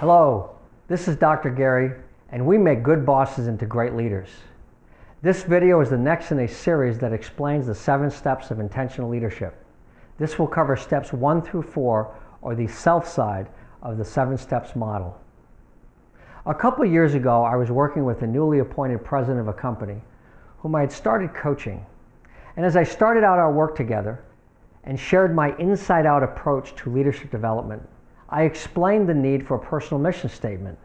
Hello, this is Dr. Gary, and we make good bosses into great leaders. This video is the next in a series that explains the 7 steps of intentional leadership. This will cover steps 1 through 4, or the self side of the 7 steps model. A couple of years ago, I was working with a newly appointed president of a company whom I had started coaching. And as I started out our work together and shared my inside-out approach to leadership development, I explained the need for a personal mission statement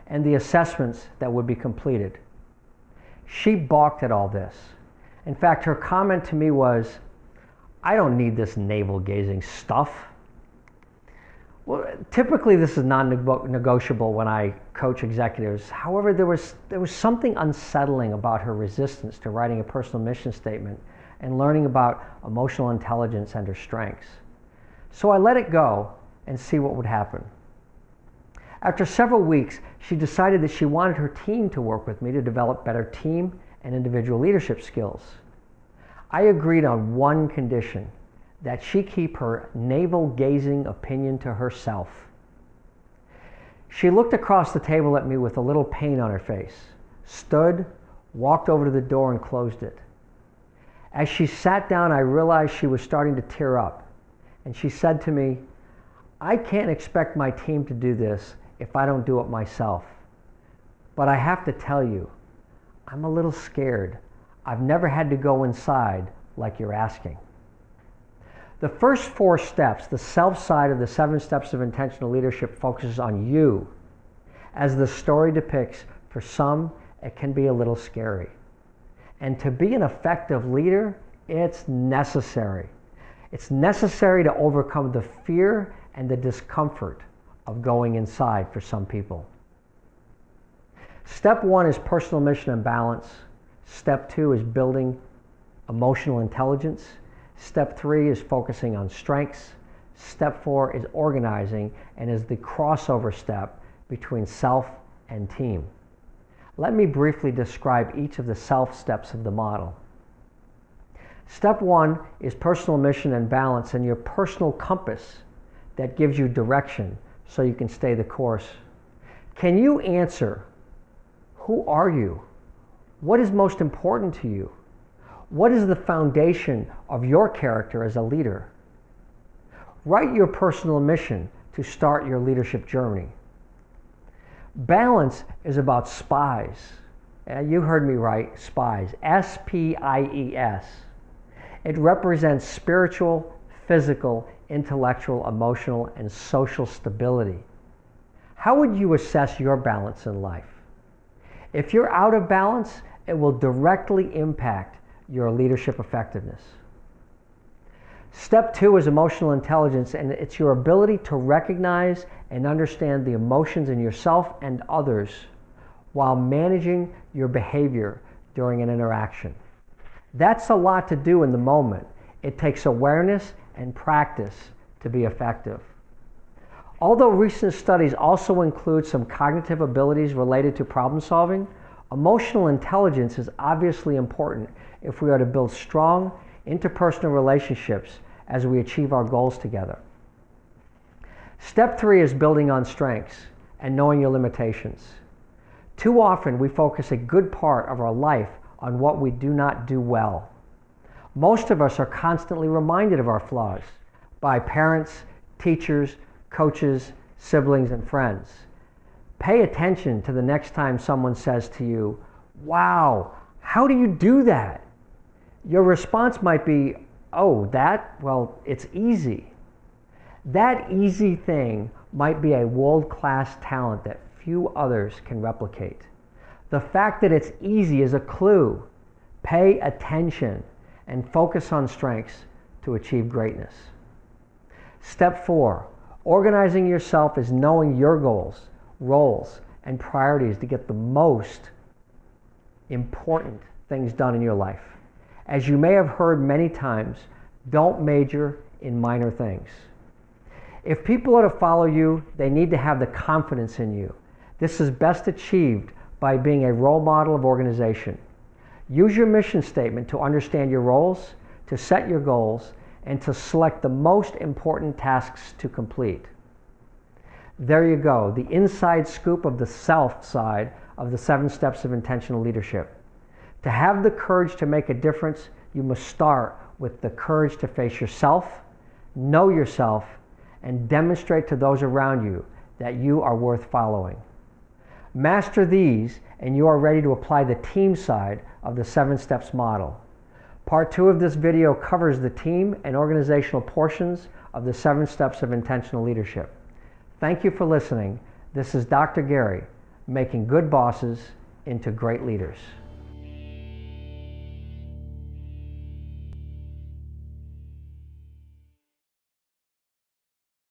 and the assessments that would be completed. She balked at all this. In fact, her comment to me was, "I don't need this navel-gazing stuff." Well, typically this is non-negotiable when I coach executives. However, there was something unsettling about her resistance to writing a personal mission statement and learning about emotional intelligence and her strengths. So I let it go and see what would happen. After several weeks, she decided that she wanted her team to work with me to develop better team and individual leadership skills. I agreed on one condition, that she keep her navel-gazing opinion to herself. She looked across the table at me with a little pain on her face, stood, walked over to the door and closed it. As she sat down, I realized she was starting to tear up, and she said to me, "I can't expect my team to do this if I don't do it myself. But I have to tell you, I'm a little scared. I've never had to go inside like you're asking." The first 4 steps, the self side of the 7 steps of intentional leadership, focuses on you. As the story depicts, for some, it can be a little scary. And to be an effective leader, it's necessary. It's necessary to overcome the fear and the discomfort of going inside for some people. Step 1 is personal mission and balance. Step 2 is building emotional intelligence. Step 3 is focusing on strengths. Step 4 is organizing and is the crossover step between self and team. Let me briefly describe each of the self steps of the model. Step 1 is personal mission and balance, and your personal compass that gives you direction so you can stay the course. Can you answer, who are you? What is most important to you? What is the foundation of your character as a leader? Write your personal mission to start your leadership journey. Balance is about SPIES. You heard me right, SPIES, S-P-I-E-S. It represents spiritual, physical, intellectual, emotional, and social stability. How would you assess your balance in life? If you're out of balance, it will directly impact your leadership effectiveness. Step 2 is emotional intelligence, and it's your ability to recognize and understand the emotions in yourself and others while managing your behavior during an interaction. That's a lot to do in the moment. It takes awareness and practice to be effective. Although recent studies also include some cognitive abilities related to problem solving, emotional intelligence is obviously important if we are to build strong interpersonal relationships as we achieve our goals together. Step 3 is building on strengths and knowing your limitations. Too often we focus a good part of our life on what we do not do well. Most of us are constantly reminded of our flaws by parents, teachers, coaches, siblings, and friends. Pay attention to the next time someone says to you, "Wow, how do you do that?" Your response might be, "Oh, that? Well, it's easy." That easy thing might be a world-class talent that few others can replicate. The fact that it's easy is a clue. Pay attention and focus on strengths to achieve greatness. Step 4, organizing yourself is knowing your goals, roles, and priorities to get the most important things done in your life. As you may have heard many times, don't major in minor things. If people are to follow you, they need to have the confidence in you. This is best achieved by being a role model of organization. Use your mission statement to understand your roles, to set your goals, and to select the most important tasks to complete. There you go, the inside scoop of the self side of the 7 steps of intentional leadership. To have the courage to make a difference, you must start with the courage to face yourself, know yourself, and demonstrate to those around you that you are worth following. Master these, and you are ready to apply the team side of the 7 steps model. Part 2 of this video covers the team and organizational portions of the 7 steps of intentional leadership. Thank you for listening. This is Dr. Gary, making good bosses into great leaders.